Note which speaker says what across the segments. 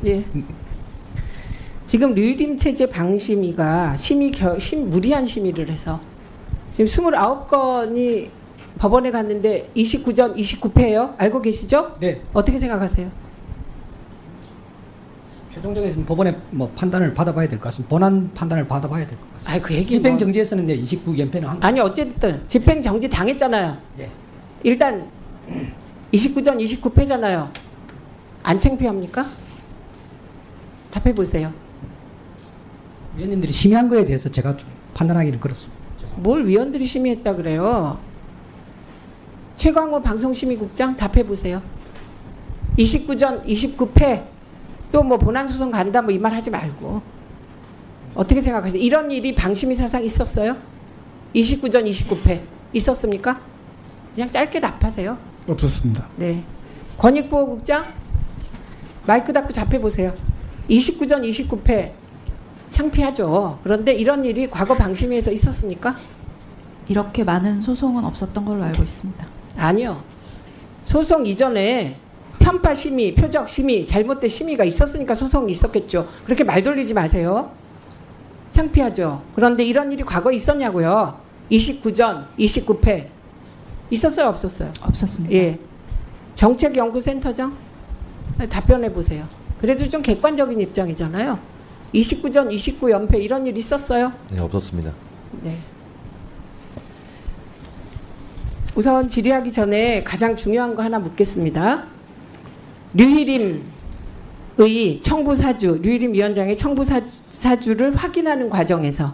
Speaker 1: 예. 지금 류일임 체제 방심위가 무리한 심의를 해서 지금 29건이 법원에 갔는데 29전 29패예요. 알고 계시죠?
Speaker 2: 네.
Speaker 1: 어떻게 생각하세요?
Speaker 2: 최종적인 법원의 뭐 판단을 받아봐야 될 것 같습니다. 본안 판단을 받아봐야 될 것 같습니다.
Speaker 1: 아이 그 얘기
Speaker 2: 집행정지에서는 29연패는 한
Speaker 1: 아니 어쨌든 집행정지 당했잖아요.
Speaker 2: 예.
Speaker 1: 일단 29전 29패잖아요. 안 창피합니까? 답해보세요.
Speaker 2: 위원님들이 심의한 거에 대해서 제가 좀 판단하기는 그렇습니다.
Speaker 1: 뭘 위원들이 심의했다 그래요? 최광호 방송심의국장 답해보세요. 29전 29패 또 뭐 본안소송 간다 뭐 이 말 하지 말고 어떻게 생각하세요? 이런 일이 방심위 사상 있었어요? 29전 29패 있었습니까? 그냥 짧게 답하세요.
Speaker 3: 없었습니다.
Speaker 1: 네. 권익보호국장 마이크 닫고 답해보세요. 29전 29패 창피하죠. 그런데 이런 일이 과거 방심위에서 있었습니까?
Speaker 4: 이렇게 많은 소송은 없었던 걸로 알고 있습니다.
Speaker 1: 아니요. 소송 이전에 편파 심의, 표적 심의, 잘못된 심의가 있었으니까 소송이 있었겠죠. 그렇게 말 돌리지 마세요. 창피하죠. 그런데 이런 일이 과거에 있었냐고요. 29전 29패 있었어요, 없었어요?
Speaker 4: 없었습니다.
Speaker 1: 예. 정책연구센터장 답변해 보세요. 그래도 좀 객관적인 입장이잖아요. 29전 29연패 이런 일 있었어요?
Speaker 5: 네, 없었습니다.
Speaker 1: 네. 우선 질의하기 전에 가장 중요한 거 하나 묻겠습니다. 류일임의 청부사주, 류일임 위원장의 청부사주를 확인하는 과정에서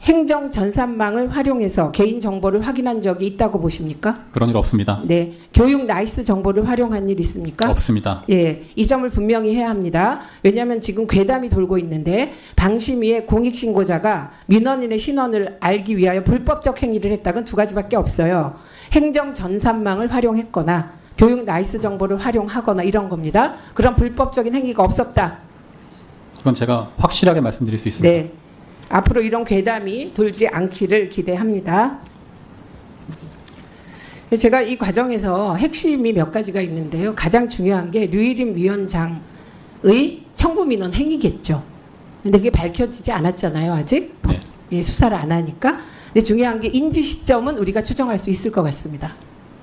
Speaker 1: 행정 전산망을 활용해서 개인 정보를 확인한 적이 있다고 보십니까?
Speaker 6: 그런 일 없습니다.
Speaker 1: 네. 교육 나이스 정보를 활용한 일 있습니까?
Speaker 6: 없습니다.
Speaker 1: 예, 이 점을 분명히 해야 합니다. 왜냐하면 지금 괴담이 돌고 있는데 방심위의 공익신고자가 민원인의 신원을 알기 위하여 불법적 행위를 했다는 두 가지밖에 없어요. 행정 전산망을 활용했거나 교육 나이스 정보를 활용하거나 이런 겁니다. 그런 불법적인 행위가 없었다.
Speaker 6: 이건 제가 확실하게 말씀드릴 수 있습니다.
Speaker 1: 네. 앞으로 이런 괴담이 돌지 않기를 기대합니다. 제가 이 과정에서 핵심이 몇 가지가 있는데요. 가장 중요한 게 류일임 위원장의 청부민원 행위겠죠. 근데 그게 밝혀지지 않았잖아요, 아직.
Speaker 6: 네.
Speaker 1: 예, 수사를 안 하니까. 근데 중요한 게 인지 시점은 우리가 추정할 수 있을 것 같습니다.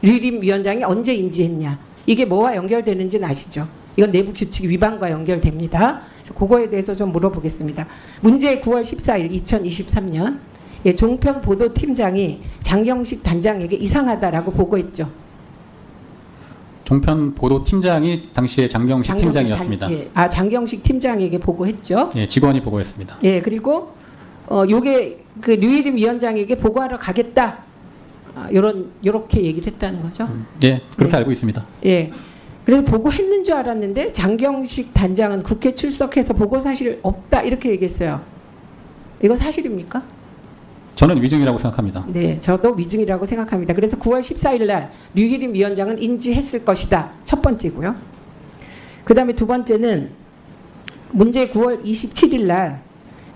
Speaker 1: 류일임 위원장이 언제 인지했냐. 이게 뭐와 연결되는지는 아시죠? 이건 내부 규칙 위반과 연결됩니다. 그래서 그거에 대해서 좀 물어보겠습니다. 문제 9월 14일 2023년 예, 종편 보도팀장이 장경식 단장에게 이상하다라고 보고했죠.
Speaker 6: 종편 보도팀장이 당시에 장경식 팀장이었습니다.
Speaker 1: 예, 장경식 팀장에게 보고했죠.
Speaker 6: 예, 직원이 보고했습니다.
Speaker 1: 예, 그리고 요게 그 류일임 위원장에게 보고하러 가겠다. 요렇게 얘기를 했다는 거죠.
Speaker 6: 예, 그렇게
Speaker 1: 네.
Speaker 6: 알고 있습니다.
Speaker 1: 예. 그래서 보고했는 줄 알았는데 장경식 단장은 국회 출석해서 보고 사실 없다 이렇게 얘기했어요. 이거 사실입니까?
Speaker 6: 저는 위증이라고 생각합니다.
Speaker 1: 네, 저도 위증이라고 생각합니다. 그래서 9월 14일 날 류일임 위원장은 인지했을 것이다. 첫 번째고요. 그 다음에 두 번째는 문제 9월 27일 날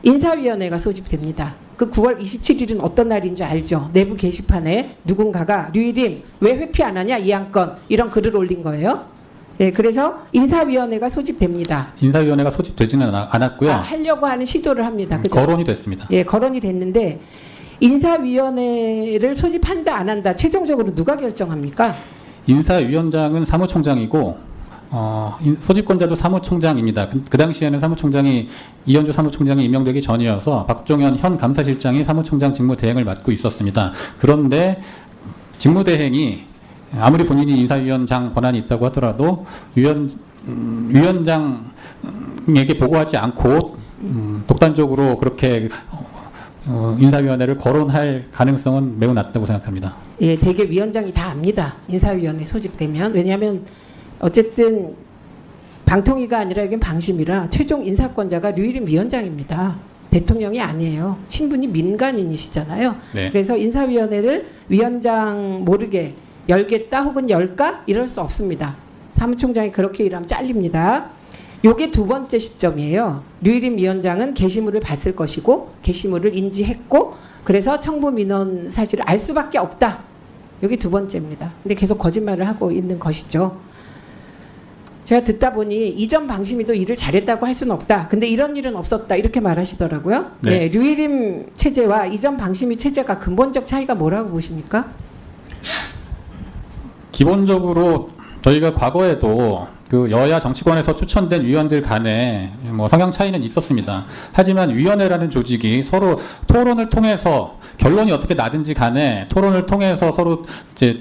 Speaker 1: 인사위원회가 소집됩니다. 그 9월 27일은 어떤 날인 줄 알죠? 내부 게시판에 누군가가 류일임 왜 회피 안 하냐 이 안건 이런 글을 올린 거예요. 네, 그래서 인사위원회가 소집됩니다.
Speaker 6: 인사위원회가 소집되지는 않았고요.
Speaker 1: 하려고 하는 시도를 합니다. 그죠?
Speaker 6: 거론이 됐습니다.
Speaker 1: 예, 거론이 됐는데 인사위원회를 소집한다 안 한다 최종적으로 누가 결정합니까?
Speaker 6: 인사위원장은 사무총장이고 소집권자도 사무총장입니다. 그 당시에는 사무총장이 이현주 사무총장이 임명되기 전이어서 박종현 현 감사실장이 사무총장 직무대행을 맡고 있었습니다. 그런데 직무대행이 아무리 본인이 인사위원장 권한이 있다고 하더라도 위원장에게 보고하지 않고 독단적으로 그렇게 인사위원회를 거론할 가능성은 매우 낮다고 생각합니다.
Speaker 1: 예, 대개 위원장이 다 압니다. 인사위원회 소집되면. 왜냐하면 어쨌든 방통위가 아니라 여긴 방심이라 최종 인사권자가 류일임 위원장입니다. 대통령이 아니에요. 신분이 민간인이시잖아요.
Speaker 6: 네.
Speaker 1: 그래서 인사위원회를 위원장 모르게 열겠다 혹은 열까? 이럴 수 없습니다. 사무총장이 그렇게 일하면 잘립니다. 요게 두 번째 시점이에요. 류일임 위원장은 게시물을 봤을 것이고 게시물을 인지했고 그래서 청부민원 사실을 알 수밖에 없다. 요게 두 번째입니다. 근데 계속 거짓말을 하고 있는 것이죠. 제가 듣다 보니 이전 방심위도 일을 잘했다고 할 수는 없다. 근데 이런 일은 없었다. 이렇게 말하시더라고요.
Speaker 6: 네.
Speaker 1: 네, 류일임 체제와 이전 방심위 체제가 근본적 차이가 뭐라고 보십니까?
Speaker 6: 기본적으로 저희가 과거에도 그 여야 정치권에서 추천된 위원들 간에 뭐 성향 차이는 있었습니다. 하지만 위원회라는 조직이 서로 토론을 통해서 결론이 어떻게 나든지 간에 토론을 통해서 서로 이제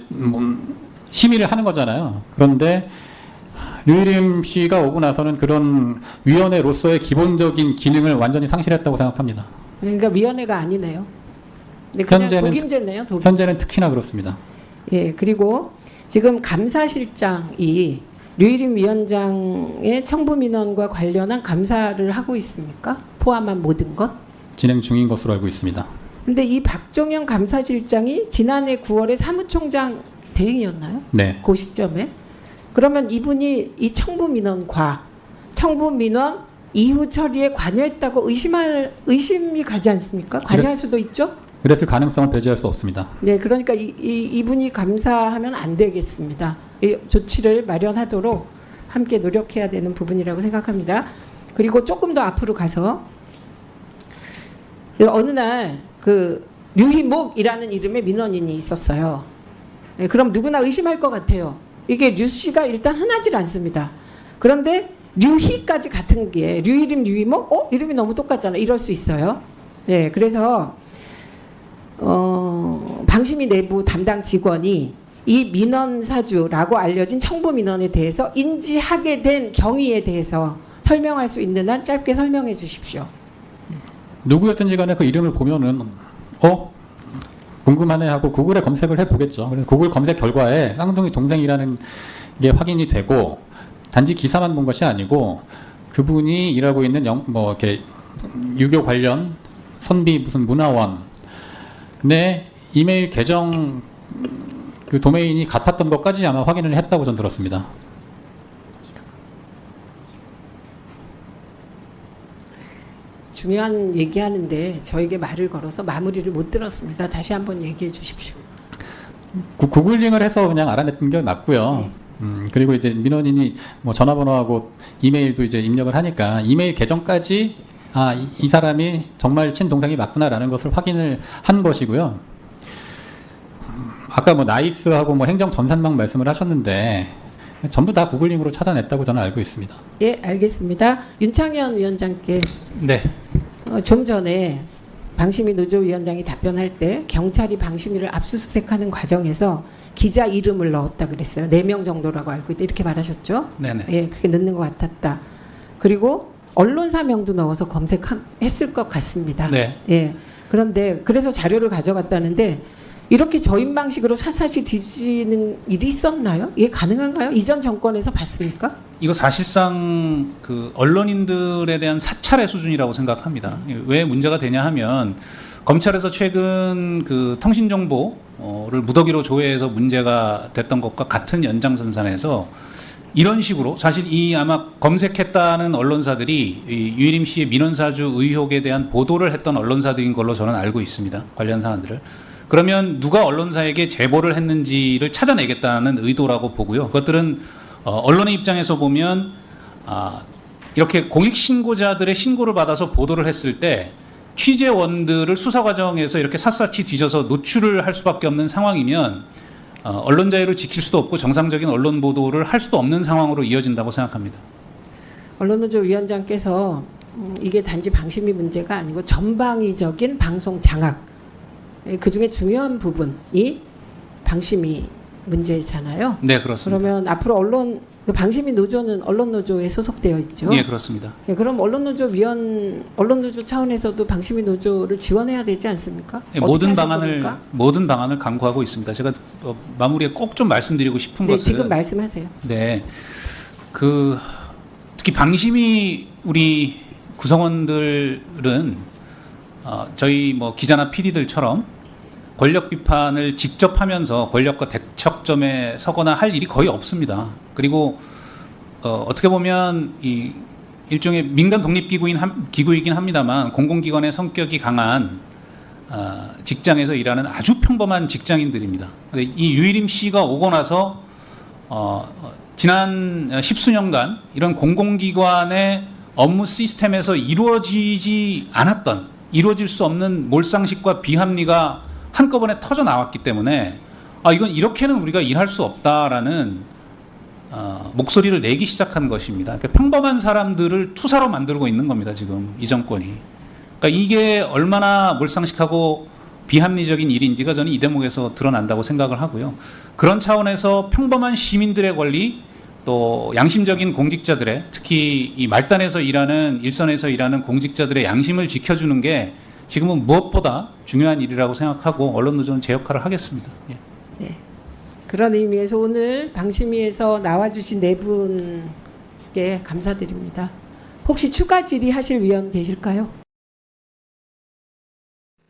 Speaker 6: 심의를 하는 거잖아요. 그런데 류일임 씨가 오고 나서는 그런 위원회로서의 기본적인 기능을 완전히 상실했다고 생각합니다.
Speaker 1: 그러니까 위원회가 아니네요. 네, 그냥
Speaker 6: 현재는-
Speaker 1: 독임제네요. 독임.
Speaker 6: 현재는 특히나 그렇습니다.
Speaker 1: 예, 그리고 지금 감사실장이 류일임 위원장의 청부민원과 관련한 감사를 하고 있습니까? 포함한 모든 것?
Speaker 6: 진행 중인 것으로 알고 있습니다.
Speaker 1: 근데 이 박종현 감사실장이 지난해 9월에 사무총장 대행이었나요?
Speaker 6: 네.
Speaker 1: 그 시점에? 그러면 이분이 이 청부민원과 청부민원 이후 처리에 관여했다고 의심이 가지 않습니까? 관여할 수도 있죠?
Speaker 6: 그랬을 가능성을 배제할 수 없습니다.
Speaker 1: 네, 그러니까 이분이 감사하면 안 되겠습니다. 이 조치를 마련하도록 함께 노력해야 되는 부분이라고 생각합니다. 그리고 조금 더 앞으로 가서 어느 날 그 류희목이라는 이름의 민원인이 있었어요. 네, 그럼 누구나 의심할 것 같아요. 이게 류 씨가 일단 흔하질 않습니다. 그런데 류희까지 같은 게 류일임, 류희목, 이름이 너무 똑같잖아. 이럴 수 있어요. 네, 그래서 방심위 내부 담당 직원이 이 민원사주라고 알려진 청부 민원에 대해서 인지하게 된 경위에 대해서 설명할 수 있는 한 짧게 설명해 주십시오.
Speaker 6: 누구였든지 간에 그 이름을 보면은 궁금하네 하고 구글에 검색을 해보겠죠. 그래서 구글 검색 결과에 쌍둥이 동생이라는 게 확인이 되고 단지 기사만 본 것이 아니고 그분이 일하고 있는 이렇게 유교 관련 선비 무슨 문화원 내 이메일 계정 그 도메인이 같았던 것까지 아마 확인을 했다고 전 들었습니다.
Speaker 1: 중요한 얘기하는데 저에게 말을 걸어서 마무리를 못 들었습니다. 다시 한번 얘기해 주십시오.
Speaker 6: 구글링을 해서 그냥 알아냈던 게 맞고요. 그리고 이제 민원인이 뭐 전화번호하고 이메일도 이제 입력을 하니까 이메일 계정까지 이 사람이 정말 친동생이 맞구나라는 것을 확인을 한 것이고요. 아까 뭐 나이스하고 뭐 행정 전산망 말씀을 하셨는데 전부 다 구글링으로 찾아냈다고 저는 알고 있습니다.
Speaker 1: 예, 알겠습니다. 윤창현 위원장께
Speaker 6: 네.
Speaker 1: 좀 전에 방심위 노조위원장이 답변할 때 경찰이 방심위를 압수수색하는 과정에서 기자 이름을 넣었다 그랬어요. 4명 정도라고 알고 있다 이렇게 말하셨죠?
Speaker 6: 네네.
Speaker 1: 예, 그렇게 넣는 것 같았다. 그리고 언론사명도 넣어서 검색했을 것 같습니다.
Speaker 6: 네.
Speaker 1: 예. 그런데 그래서 자료를 가져갔다는데 이렇게 저인 방식으로 샅샅이 뒤지는 일이 있었나요? 이게 가능한가요? 이전 정권에서 봤습니까?
Speaker 3: 이거 사실상 그 언론인들에 대한 사찰의 수준이라고 생각합니다. 왜 문제가 되냐 하면 검찰에서 최근 그 통신정보를 무더기로 조회해서 문제가 됐던 것과 같은 연장선상에서 이런 식으로 사실 이 아마 검색했다는 언론사들이 이 유일임 씨의 민원사주 의혹에 대한 보도를 했던 언론사들인 걸로 저는 알고 있습니다. 관련 사안들을. 그러면 누가 언론사에게 제보를 했는지를 찾아내겠다는 의도라고 보고요. 그것들은 언론의 입장에서 보면 이렇게 공익신고자들의 신고를 받아서 보도를 했을 때 취재원들을 수사 과정에서 이렇게 샅샅이 뒤져서 노출을 할 수밖에 없는 상황이면 언론 자유를 지킬 수도 없고 정상적인 언론 보도를 할 수도 없는 상황으로 이어진다고 생각합니다.
Speaker 1: 언론노조 위원장께서 이게 단지 방심위 문제가 아니고 전방위적인 방송 장악 그중에 중요한 부분이 방심위 문제잖아요.
Speaker 3: 네, 그렇습니다.
Speaker 1: 그러면 앞으로 방심위 노조는 언론노조에 소속되어 있죠.
Speaker 3: 네, 그렇습니다.
Speaker 1: 네, 그럼 언론노조 차원에서도 방심위 노조를 지원해야 되지 않습니까?
Speaker 3: 네,
Speaker 1: 어떻게 하실
Speaker 3: 모든 방안을 강구하고 있습니다. 제가 마무리에 꼭 좀 말씀드리고 싶은
Speaker 1: 네,
Speaker 3: 것은
Speaker 1: 지금 말씀하세요.
Speaker 3: 네, 특히 방심위 우리 구성원들은 저희 뭐 기자나 PD들처럼 권력 비판을 직접 하면서 권력과 대척점에 서거나 할 일이 거의 없습니다. 그리고 어떻게 보면 이 일종의 민간 독립기구이긴 합니다만 공공기관의 성격이 강한 직장에서 일하는 아주 평범한 직장인들입니다. 이 유일임 씨가 오고 나서 지난 십수년간 이런 공공기관의 업무 시스템에서 이루어지지 않았던, 이루어질 수 없는 몰상식과 비합리가 한꺼번에 터져 나왔기 때문에 이건 이렇게는 우리가 일할 수 없다라는 목소리를 내기 시작한 것입니다. 그러니까 평범한 사람들을 투사로 만들고 있는 겁니다. 지금 이 정권이. 그러니까 이게 얼마나 몰상식하고 비합리적인 일인지가 저는 이 대목에서 드러난다고 생각을 하고요. 그런 차원에서 평범한 시민들의 권리, 또 양심적인 공직자들의, 특히 이 말단에서 일하는, 일선에서 일하는 공직자들의 양심을 지켜주는 게 지금은 무엇보다 중요한 일이라고 생각하고 언론도 저는 제 역할을 하겠습니다. 예.
Speaker 1: 네. 그런 의미에서 오늘 방심위에서 나와주신 네 분께 감사드립니다. 혹시 추가 질의하실 위원 계실까요?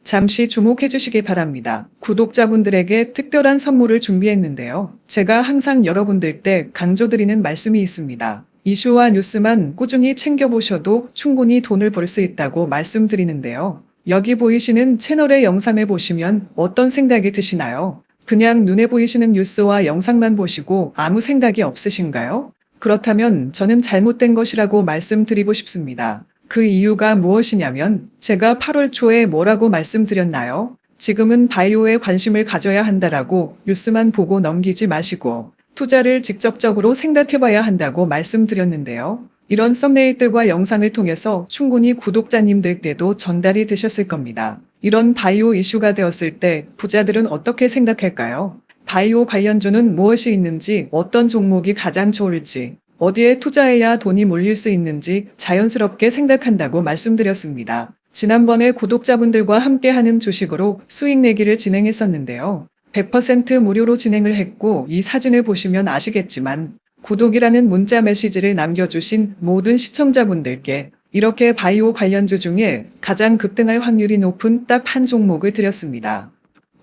Speaker 5: 잠시 주목해 주시기 바랍니다. 구독자분들에게 특별한 선물을 준비했는데요. 제가 항상 여러분들 때 강조드리는 말씀이 있습니다. 이슈와 뉴스만 꾸준히 챙겨보셔도 충분히 돈을 벌 수 있다고 말씀드리는데요. 여기 보이시는 채널의 영상을 보시면 어떤 생각이 드시나요? 그냥 눈에 보이시는 뉴스와 영상만 보시고 아무 생각이 없으신가요? 그렇다면 저는 잘못된 것이라고 말씀드리고 싶습니다. 그 이유가 무엇이냐면 제가 8월 초에 뭐라고 말씀드렸나요? 지금은 바이오에 관심을 가져야 한다라고 뉴스만 보고 넘기지 마시고 투자를 직접적으로 생각해봐야 한다고 말씀드렸는데요. 이런 썸네일들과 영상을 통해서 충분히 구독자님들께도 전달이 되셨을 겁니다. 이런 바이오 이슈가 되었을 때 부자들은 어떻게 생각할까요? 바이오 관련주는 무엇이 있는지, 어떤 종목이 가장 좋을지, 어디에 투자해야 돈이 몰릴 수 있는지 자연스럽게 생각한다고 말씀드렸습니다. 지난번에 구독자분들과 함께하는 주식으로 수익 내기를 진행했었는데요. 100% 무료로 진행을 했고 이 사진을 보시면 아시겠지만 구독이라는 문자 메시지를 남겨주신 모든 시청자분들께 이렇게 바이오 관련주 중에 가장 급등할 확률이 높은 딱 한 종목을 드렸습니다.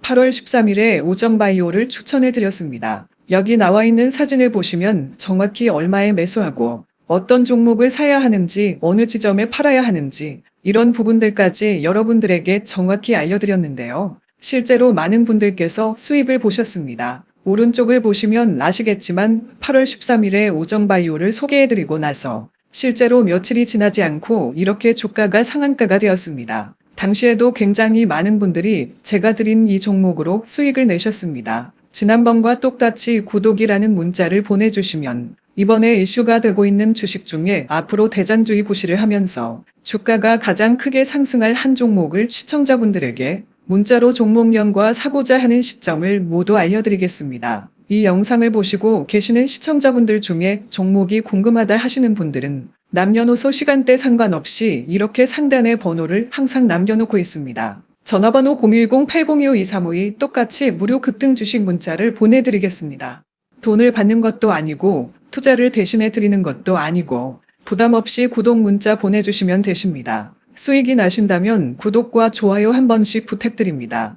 Speaker 5: 8월 13일에 오정바이오를 추천을 드렸습니다. 여기 나와 있는 사진을 보시면 정확히 얼마에 매수하고 어떤 종목을 사야 하는지, 어느 지점에 팔아야 하는지 이런 부분들까지 여러분들에게 정확히 알려드렸는데요. 실제로 많은 분들께서 수입을 보셨습니다. 오른쪽을 보시면 아시겠지만 8월 13일에 오정바이오를 소개해드리고 나서 실제로 며칠이 지나지 않고 이렇게 주가가 상한가가 되었습니다. 당시에도 굉장히 많은 분들이 제가 드린 이 종목으로 수익을 내셨습니다. 지난번과 똑같이 구독이라는 문자를 보내주시면 이번에 이슈가 되고 있는 주식 중에 앞으로 대장주의 구실을 하면서 주가가 가장 크게 상승할 한 종목을 시청자분들에게 문자로 종목명과 사고자 하는 시점을 모두 알려드리겠습니다. 이 영상을 보시고 계시는 시청자분들 중에 종목이 궁금하다 하시는 분들은 남녀노소 시간대 상관없이 이렇게 상단에 번호를 항상 남겨놓고 있습니다. 전화번호 010-802-5352 똑같이 무료 급등 주식 문자를 보내드리겠습니다. 돈을 받는 것도 아니고 투자를 대신해 드리는 것도 아니고 부담 없이 구독 문자 보내주시면 되십니다. 수익이 나신다면 구독과 좋아요 한 번씩 부탁드립니다.